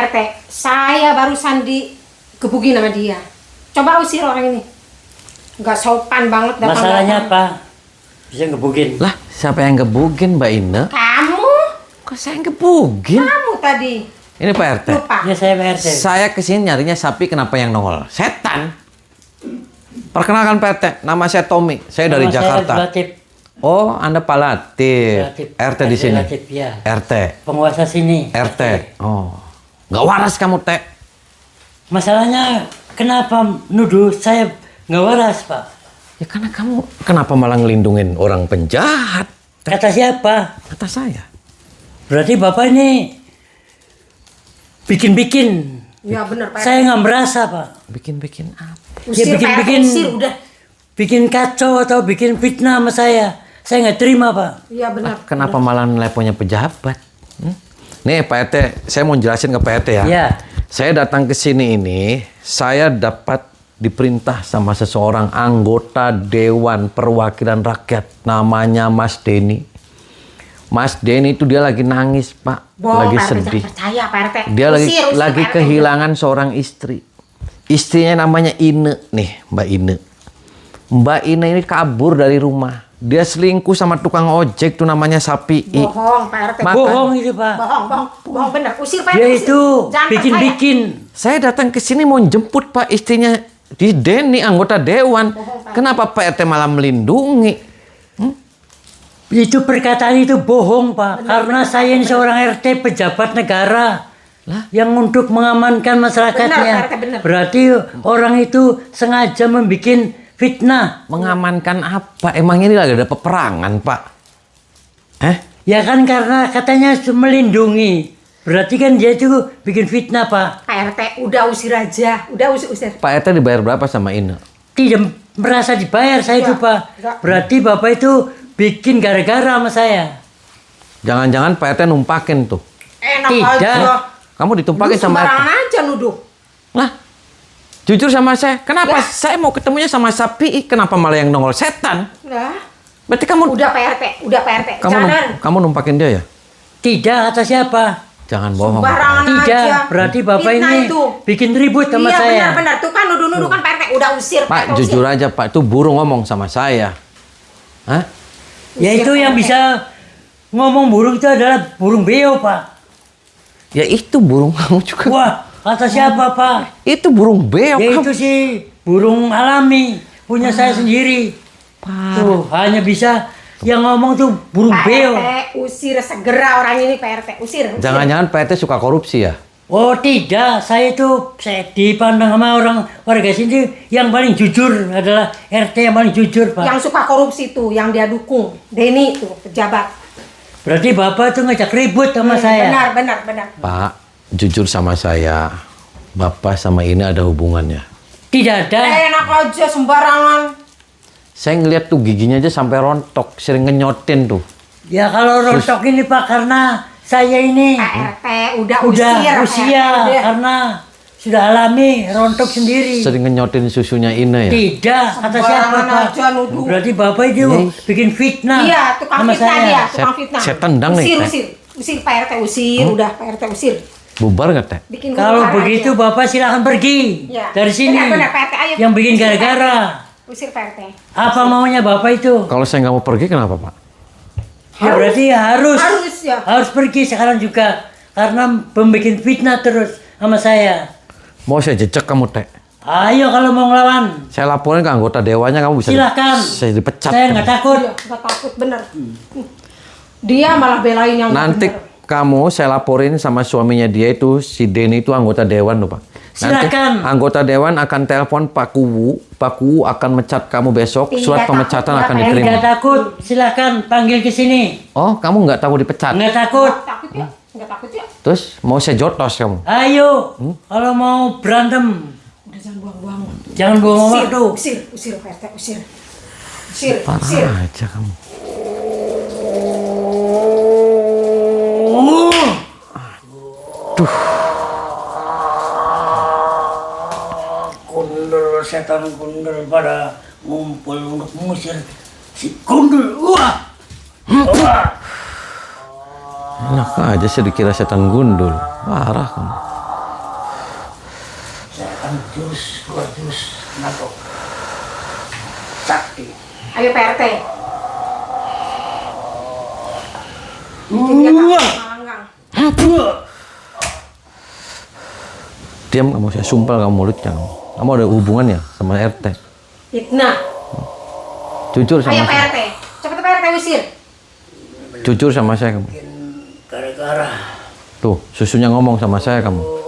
Pak RT, saya barusan digebukin sama dia. Coba usir orang ini. Nggak sopan banget. Masalahnya apa? Bisa ngebukin. Lah, siapa yang ngebukin, Mbak Ine? Kamu? Kok saya yang ngebukin? Kamu tadi. Ini Pak RT. Lupa. Ya saya Pak RT. Saya kesini nyarinya sapi, kenapa yang nongol? Setan. Perkenalkan Pak RT, nama saya Tommy. Saya dari Nama Jakarta. Saya Latif. Oh, Anda Pak Latif. Latif. RT di sini. Latif, ya. RT. Penguasa sini. RT. Oh. Nggak waras kamu, Teh. Masalahnya kenapa nuduh saya nggak waras, Pak? Ya karena kamu kenapa malah ngelindungin orang penjahat? Teh. Kata siapa? Kata saya. Berarti Bapak ini bikin-bikin. Ya benar Pak RT. Saya nggak merasa, Pak. Bikin-bikin apa? Usir Pak RT, usir udah. Bikin kacau atau bikin fitnah sama saya. Saya nggak terima, Pak. Iya benar. Kenapa malah neleponnya pejabat? Nih Pak RT, saya mau jelasin ke Pak RT ya. Ya. Saya datang ke sini ini, saya dapat diperintah sama seseorang anggota Dewan Perwakilan Rakyat. Namanya Mas Denny. Mas Denny itu dia lagi nangis, Pak. Bohong, Lagi Pak RT, sedih. jangan percaya Pak RT. Dia Usir, lagi Pak RT. kehilangan seorang istri. Istrinya namanya Ine, nih Mbak Ine. Mbak Ine ini kabur dari rumah. Dia selingkuh sama tukang ojek tuh namanya Sapi. Bohong Pak RT. Bohong itu, Pak. Bohong bener. Usir Pak RT. Dia usir. itu Jangan bikin-bikin. Saya datang ke sini mau jemput Pak istrinya di Denny, anggota dewan. Bohong, Pak. Kenapa Pak RT malah melindungi? Itu perkataan itu bohong, Pak. Karena saya ini seorang RT pejabat negara. Lah? Yang untuk mengamankan masyarakatnya. Benar, Pak RT, benar. Berarti orang itu sengaja membuat fitnah. Mengamankan apa? Emang ini lagi ada peperangan, Pak? Ya kan karena katanya melindungi. Berarti kan dia itu bikin fitnah, Pak. Pak RT, udah usir aja. Udah usir. Pak RT dibayar berapa sama Ine? Tidak merasa dibayar saya itu, Pak. Enggak. Berarti Bapak itu bikin gara-gara sama saya. Jangan-jangan Pak RT numpakin tuh. Enak Tidak. aja. Kamu ditumpakin Lu sama RT. sembarangan aja nuduh. Lah, jujur sama saya. Kenapa Lah. saya mau ketemunya sama Sapi? Kenapa malah yang nongol setan? Lah. Berarti kamu Udah Pak RT. Udah Pak RT. Jangan. kamu numpakin dia ya? Tidak, atas siapa? Jangan bohong. Pak. Sembarangan Tidak, aja. berarti Bapak Fitnah ini itu. bikin ribut sama Iya saya. benar-benar. Tuh kan nuduh-nuduh kan Pak RT. Udah usir Pak, RT, usir. jujur aja Pak, itu burung ngomong sama saya. Hah? Ya Usir, itu Pak yang RT. bisa ngomong burung itu adalah burung beo, Pak. Ya itu burung kamu juga. Wah, kata siapa, Pak? Itu burung beo. Ya kamu. itu sih burung alami, punya saya sendiri. Tuh, hanya bisa yang ngomong tuh burung Pak beo. RT, usir segera orang ini Pak RT. Usir. Jangan-jangan Pak RT suka korupsi ya? Oh tidak, saya dipandang sama orang warga sini yang paling jujur adalah RT yang paling jujur, Pak. Yang suka korupsi tuh, yang dia dukung. Denny tuh, pejabat. Berarti Bapak tuh ngajak ribut sama saya. Benar. Pak, jujur sama saya, Bapak sama ini ada hubungannya. Tidak ada. Enak aja sembarangan. Saya ngeliat tuh giginya aja sampai rontok, sering ngenyotin tuh. Ya kalau rontok ini Pak karena saya ini Pak RT, udah udah usir. Pak usia RT, udah. karena sudah alami rontok sendiri. Sering ngenyotin susunya Ine ya? Tidak, kata siapa Sembarangan Pak? aja nuduh. Berarti Bapak itu bikin fitnah Iya, tukang sama fitnah saya. dia, tukang fitnah. Saya tendang nih, Teh. Usir Pak RT, usir. Udah Pak RT, usir. Bubar nggak Teh? Bikin Kalau huru-hara begitu aja. Bapak silakan pergi Ya. dari sini. Benar, Pak RT, ayo. Yang bikin Usir, Pak gara-gara. RT. Usir Pak RT. Apa maunya Bapak itu? Kalau saya nggak mau pergi kenapa Pak? Ya berarti harus ya. harus pergi sekarang juga karena membuat fitnah terus sama saya. Mau saya jejak kamu Teh? Ayo kalau mau ngelawan, Saya laporin ke anggota dewannya, kamu bisa silakan. saya dipecat. Saya nggak takut. Iya, nggak takut bener. Dia malah belain yang nggak Nanti bener. kamu saya laporin sama suaminya dia itu, si Denny itu anggota dewan loh Pak. Nanti Silakan. anggota dewan akan telepon Pak Kuwu. Pak Kuwu akan mecat kamu besok. Tidak Surat takut, pemecatan Pak. akan Nggak diterima. takut, silakan panggil ke sini. Oh, kamu nggak tahu dipecat? Nggak takut. Nggak takut ya? Nggak takut ya? Terus mau saya jotos kamu? Ayo, kalau mau berantem, Udah jangan buang-buang. jangan buang waktu. Usir Pak RT, usir. Usir. Parah aja kamu. Gundul, setan gundul pada ngumpul untuk mengusir si gundul. Wah, Enak aja sih dikira setan gundul. Parah kamu. Dalam jurus, dua jurus, nato. Sakti. Ayo Pak RT. Diam kamu, saya sumpah kamu mulutnya. Kamu ada hubungannya sama RT. Fitnah. Jujur sama Ayo saya. Pak RT. Cepat Pak RT usir. Jujur sama saya kamu. Gara-gara. Tuh, susunya ngomong sama saya kamu.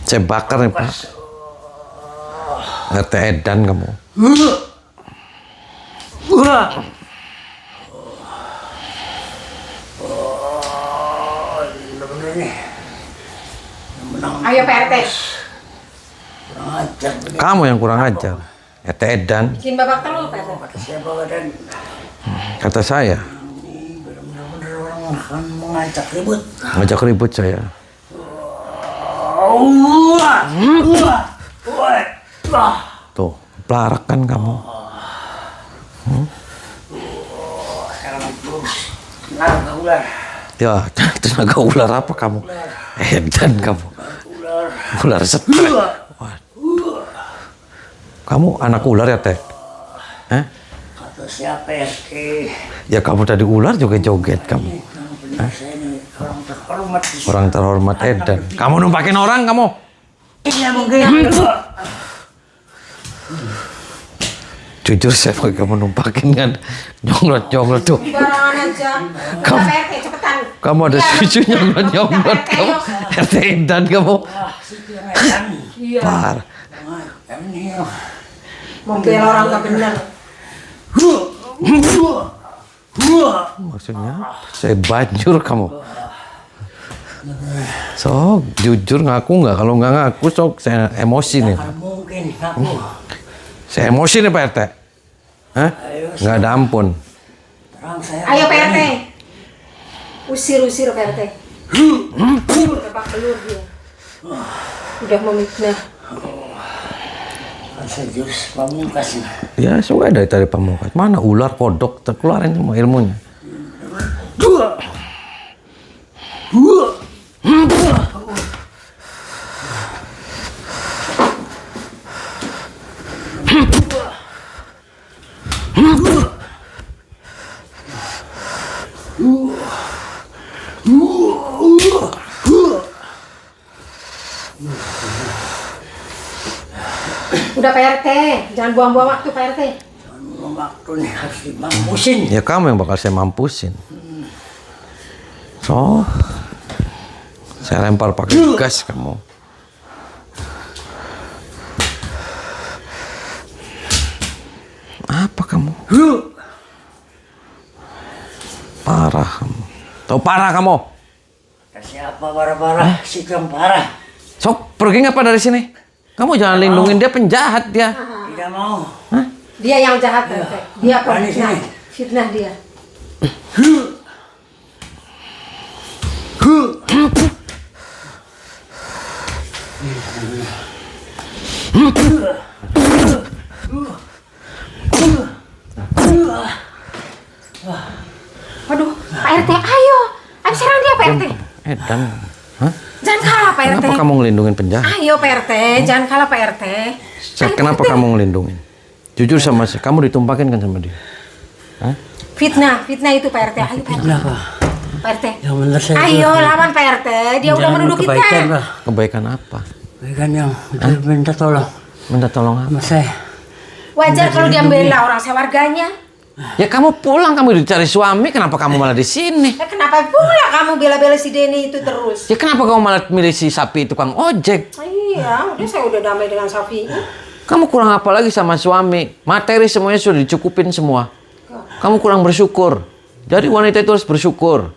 Saya bakar nih Pak. RT Edan kamu. Ayo Pak RT. Kamu yang kurang ajar. RT Edan. Bikin babak telur Pak RT. Kata siapa dan Kata saya. ini benar-benar orang akan mengajak ribut. Ngajak ribut saya. Tuh, pelarak kan kamu. Sekarang terus naga ular. Ya, tenaga ular apa kamu? Edan kamu. Ular. Ular stres. Waduh. Kamu anak ular ya, Teh? Hah? Kata siapa RT? Ya kamu tadi ular juga joget kamu. Benar saya ini orang terhormat di sini. Orang terhormat Edan. Kamu numpakin orang kamu. Iya mungkin. Jujur saya pakai kamu numpakin kan. Nyonglot tuh. Barangan aja. Udah Pak RT cepetan. Kamu ada susu nyonglot kamu. RT Edan kamu. Iya. Parah. Membela orang gak benar. Maksudnya saya banjur kamu. Sok jujur ngaku nggak? Kalau nggak ngaku sok saya emosi nih. Mungkin aku. Saya emosi nih Pak RT. Hah? Nggak ada ampun. Terang saya. Ayo Pak RT. Usir Pak RT. Babak telur dia. Udah memiknah. Saya jurus pamungkas. Ya sudah dari tadi pamungkas. Mana ular kodok terkeluarin semua ilmunya. Udah Pak RT, jangan buang-buang waktu Pak RT. Waktu nih harus dimampusin. Ya kamu yang bakal saya mampusin. So, saya lempar pakai gas kamu. Apa kamu? Parah kamu. Tahu parah kamu? Siapa parah-parah? Si yang parah. Sok pergi ngapa dari sini? Kamu jangan lindungin dia, penjahat dia. Tidak mau. Hah? Dia yang jahat Pak RT. Dia Berani pemfitnah. sini. Fitnah dia. Waduh, Pak RT, ayo. Ayo serang dia Pak RT. Edan. Hah? Jangan kalah Pak RT. Kenapa kamu ngelindungin penjahat? Ayo Pak RT, jangan kalah Pak RT. Ayo, Kenapa Pak RT. kamu ngelindungin? Jujur sama saya, kamu ditumpakin kan sama dia? Hah? Fitnah itu Pak RT. Ayo Pak RT. Kenapa? Pak RT. Yang benar saya. Ayo lawan Pak RT. Dia udah menuduh kebaikan, kita. Pak. Kebaikan apa? Kebaikan yang minta tolong Minta tolong apa? sama saya. Wajar kalau dia bela orang sewarganya. Ya kamu pulang, kamu dicari suami, kenapa kamu malah di sini? Kenapa pula kamu bela-bela si Denny itu terus? Ya kenapa kamu malah milih si sapi tukang ojek? Iya, udah saya udah damai dengan Safi. Kamu kurang apa lagi sama suami? Materi semuanya sudah dicukupin semua. Kamu kurang bersyukur. Jadi wanita itu harus bersyukur.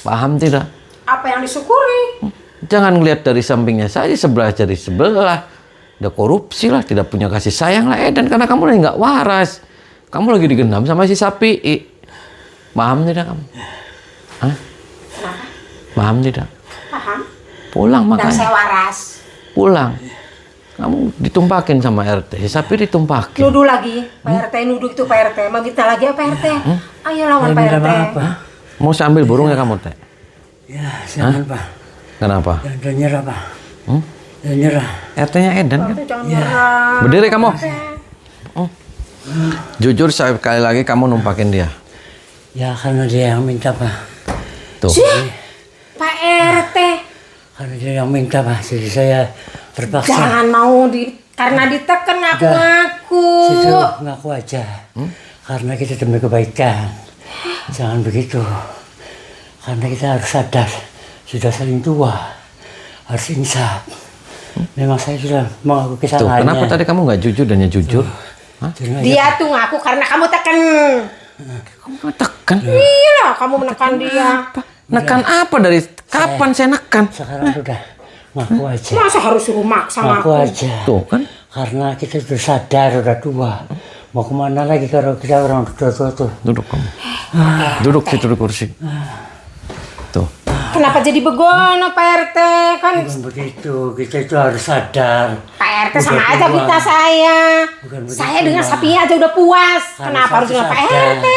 Paham tidak? Apa yang disyukuri? Jangan ngelihat dari sampingnya saja, sebelah jadi sebelah. Udah korupsi lah, tidak punya kasih sayang lah. Dan karena kamu lagi nggak waras. Kamu lagi digendam sama si sapi. Paham tidak kamu? Hah? Kenapa? Paham tidak? Paham? Pulang Dan makanya. saya waras. Pulang. Kamu ditumpakin sama RT. Sapi ditumpakin. Nuduh lagi. Pak RT nuduh itu Pak RT. Mau kita lagi apa RT? Ayo lawan Pak Minta RT. maaf, Pak. Mau saya ambil burungnya kamu, Teh? Ya, jangan, Pak. Kenapa? Jangan nyerah, Pak. Jangan nyerah. RT-nya Edan kan? Jangan marah. Berdiri kamu. Jujur sekali lagi kamu numpakin dia. Ya, karena dia yang minta, Pak. Tuh. Pak RT. Karena dia yang minta, Pak. Jadi saya terpaksa. Jangan mau karena ditekan ngaku-ngaku. Situ ngaku aja. Karena kita demi kebaikan. Jangan begitu. Karena kita harus sadar. Sudah saling tua. Harus insaf. Memang saya sudah mengaku Tuh, kesalahannya. kenapa tadi kamu nggak jujur dan jujur? Hah? Dia tuh ngaku karena kamu tekan. Kamu tekan? Iya, kamu menekan dia. Nekan apa dari kapan saya nekan? Sekarang sudah ngaku aja. Masa harus suruh maksa Ngaku ngaku? aja. Tuh kan? Karena kita sudah sadar, sudah tua. Mau kemana lagi kalau kita orang tua-tua tuh? Duduk kamu. Duduk situ di kursi. Tuh. Kenapa jadi begono Pak RT? Kan Bukan begitu, kita itu harus sadar. Pak RT Udah sama aja tua. kita saya. Bukan begitu, Saya dengan Ma. sapinya aja udah puas. Kenapa harus dengan Pak sadar. RT?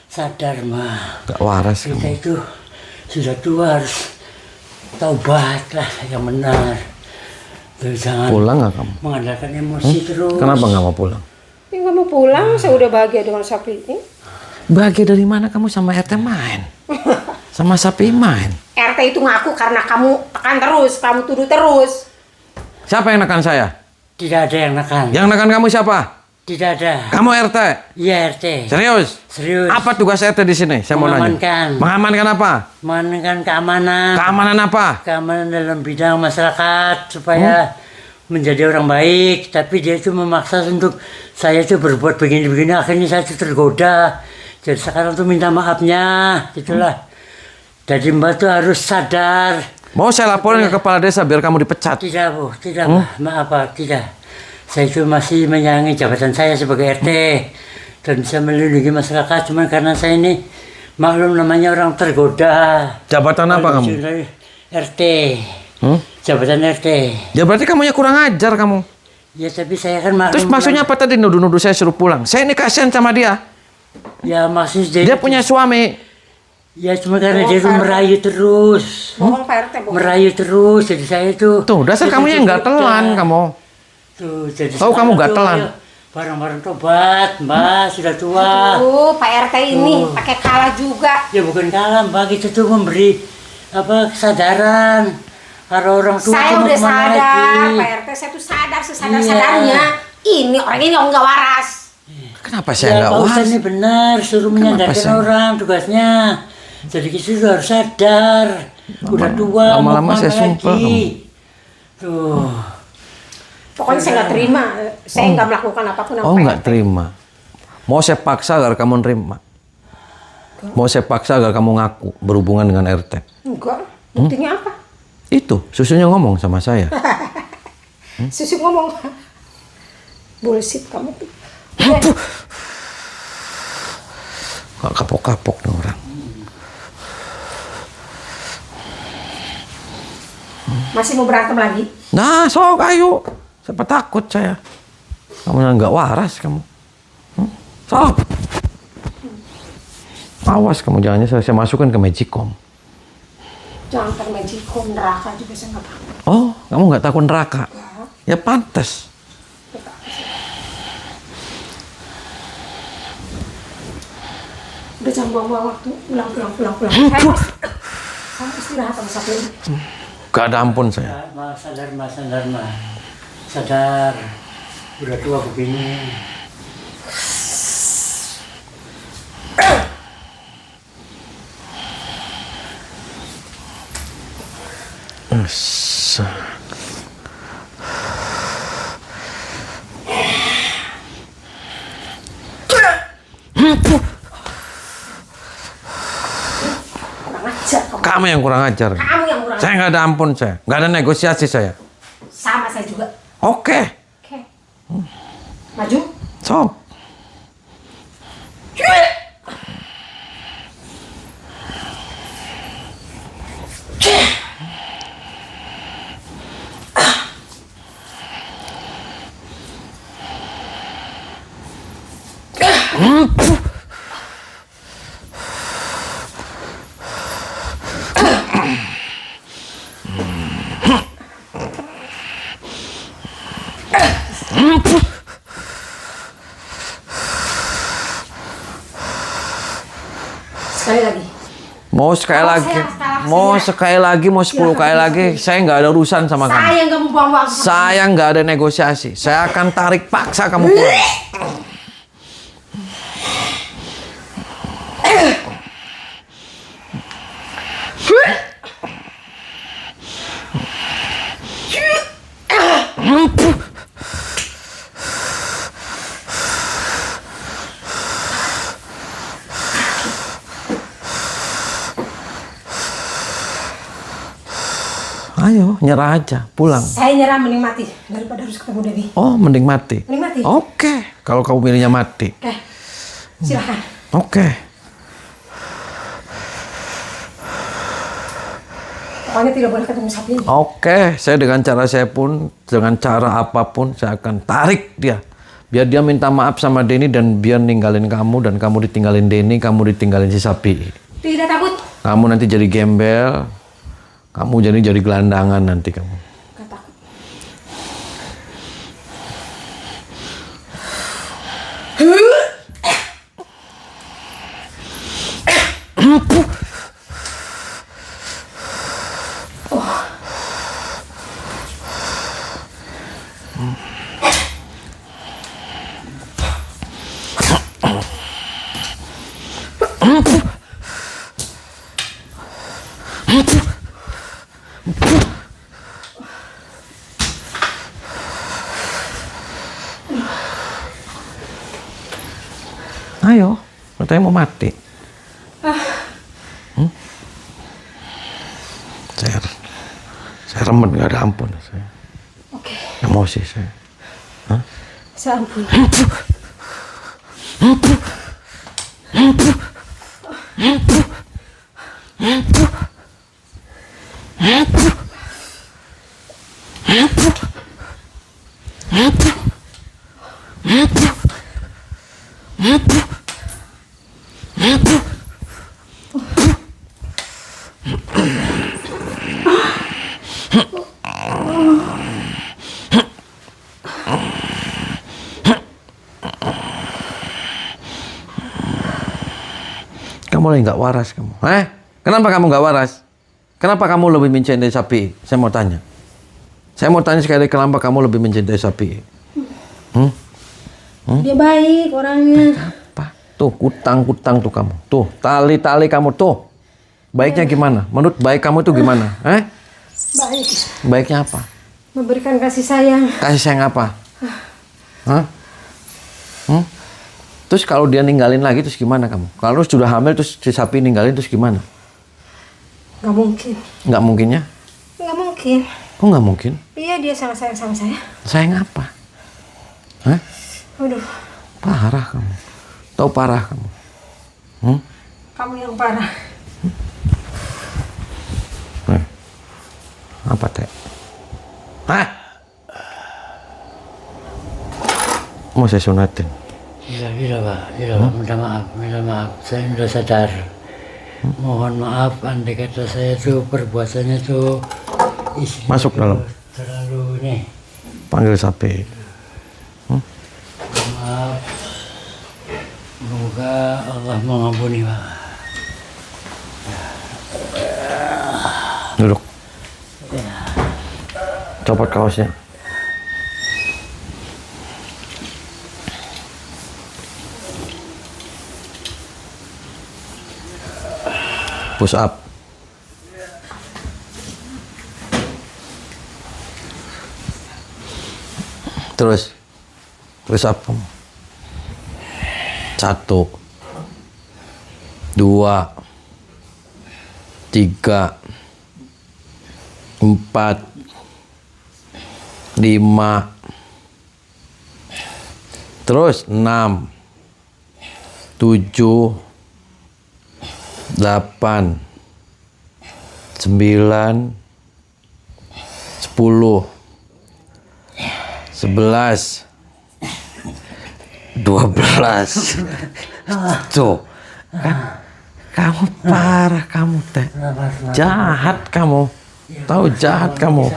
Sadar, Ma. Gak waras Kita kamu. itu sudah tua harus taubat lah yang benar. Jadi jangan Pulang nggak kamu? mengandalkan emosi terus. Kenapa nggak mau pulang? Ini nggak mau pulang, saya udah bahagia dengan sapi ini. Bahagia dari mana kamu sama RT main? Sama sapi main? RT itu ngaku karena kamu tekan terus, kamu tuduh terus. Siapa yang nekan saya? Tidak ada yang nekan. Yang nekan kamu siapa? Tidak ada. Kamu RT? Iya RT. Serius? Serius. Apa tugas RT di sini? Saya mau nanya. Mengamankan. Mengamankan apa? Mengamankan keamanan. Keamanan apa? Keamanan dalam bidang masyarakat supaya menjadi orang baik. Tapi dia itu memaksa untuk saya itu berbuat begini-begini. Akhirnya saya itu tergoda. Jadi sekarang tuh minta maafnya. Gitulah. Jadi Mbak tuh harus sadar. Mau saya laporin ke kepala desa biar kamu dipecat? Tidak Bu, tidak Pak. Maaf Pak, tidak. Saya itu masih menyayangi jabatan saya sebagai RT. Dan bisa melindungi masyarakat. Cuman karena saya ini maklum namanya orang tergoda. Jabatan apa kamu? RT. Hmm? Jabatan RT. Ya berarti kamu kurang ajar kamu. Ya tapi saya kan maklum. Terus maksudnya apa tadi nuduh-nuduh saya suruh pulang? Saya ini kasihan sama dia. Ya maksudnya Dia punya suami. Ya cuma karena dia tuh merayu terus. Bohong Pak RT, bohong. Merayu terus. Jadi saya itu. Tuh, dasar kamu yang nggak telan kamu. Tuh, jadi Tahu kamu sekarang nggak tuh, telan. ayo, bareng-bareng tobat, Mbak, sudah tua. Tuh, Pak RT ini pakai kalah juga. Ya bukan kalah, Mbak, kita tuh memberi kesadaran. Kalau orang tua Saya tuh mau udah kemana sadar, lagi? Pak RT, saya tuh sadar sesadar-sadarnya. Ini orang ini nggak waras. Kenapa Ya, saya nggak Pak Ustadz waras? ini benar, suruh menyadarkan saya- orang tugasnya. Jadi kita tuh harus sadar. Udah tua, mau lama-lama kemana saya sumpah lagi? Tuh. Pokoknya saya nggak terima. Saya nggak melakukan apapun sama Oh Pak nggak RT. terima. Mau saya paksa agar kamu nerima. Mau saya paksa agar kamu ngaku berhubungan dengan RT. Enggak. Buktinya apa? Itu susunya ngomong sama saya. Susu ngomong. Bullshit kamu tuh. Gak kapok-kapok nih orang. Masih mau berantem lagi? Nah, sok ayo. Siapa takut saya. Kamu yang nggak waras kamu. Sok. Awas kamu jangan saya masukkan ke Magicom. Jangan ke Magicom, neraka juga saya nggak takut. Oh, kamu nggak takut neraka? Ya pantas. Udah jangan buang-buang waktu. Pulang. Saya istirahat sama sapi ini. Gak ada ampun saya. Ya, Ma, sadar, Ma, sadar, Ma. Sadar. Udah tua begini. Kurang ajar kamu. Kamu yang kurang ajar. Kamu yang kurang Saya nggak ada ampun saya. Nggak ada negosiasi saya. Sama saya juga. Oke. Oke. Maju. Sok. Sekali lagi. Mau sekali Kalau lagi, saya mau sekali lagi, mau 10 kali lagi, saya nggak ada urusan sama kamu. Saya nggak mau buang waktu. Saya nggak ada negosiasi. Saya akan tarik paksa kamu pulang. Ayo, nyerah aja, pulang. Saya nyerah mending mati daripada harus ketemu Dewi. Oh, mending mati. Mending mati. Oke, kalau kamu pilihnya mati. Oke, silakan. Oke. Pokoknya tidak boleh ketemu sapi ini. Oke, saya dengan cara apapun, saya akan tarik dia. Biar dia minta maaf sama Denny dan biar ninggalin kamu dan kamu ditinggalin Denny, kamu ditinggalin si sapi. Tidak takut. Kamu nanti jadi gembel, kamu jadi gelandangan nanti kamu. Gak takut. Ayo, katanya mau mati. Saya remet nggak ada ampun. Saya. Oke. Emosi saya. Hah? Saya ampun. Kamu lagi nggak waras kamu. Kenapa kamu nggak waras? Kenapa kamu lebih mencintai sapi? Saya mau tanya. Saya mau tanya sekali, kenapa kamu lebih mencintai sapi? Dia baik orangnya. Apa? Tuh, kutang-kutang tuh kamu. Tuh, tali-tali kamu tuh. Baiknya gimana? Menurut baik kamu itu gimana? Baik. Baiknya apa? Memberikan kasih sayang. Kasih sayang apa? Hah? Terus kalau dia ninggalin lagi terus gimana kamu? Kalau sudah hamil terus si sapi ninggalin terus gimana? Gak mungkin. Nggak mungkinnya? Gak mungkin. Kok nggak mungkin? Iya, dia sangat sayang sama saya. Sayang apa? Hah? Aduh, Parah kamu. Tahu parah kamu? kamu yang parah. Apa teh? Hah? Mau saya sunatin? Gila Pak, minta maaf, saya sudah sadar. Mohon maaf, andai kata saya tuh perbuatannya tuh Masuk dalam. terlalu ini. Panggil sapi. Maaf, semoga Allah mengampuni Pak. Duduk. Copot kaosnya. Push up. Terus up. 1, 2, 3, 4, 5. Terus 6, 7, 8, 9, 10, 11, 12. Tuh. Kan? Kamu parah kamu teh. Jahat kamu. Tahu jahat kamu.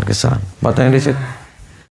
Kesalahan. Batang di situ.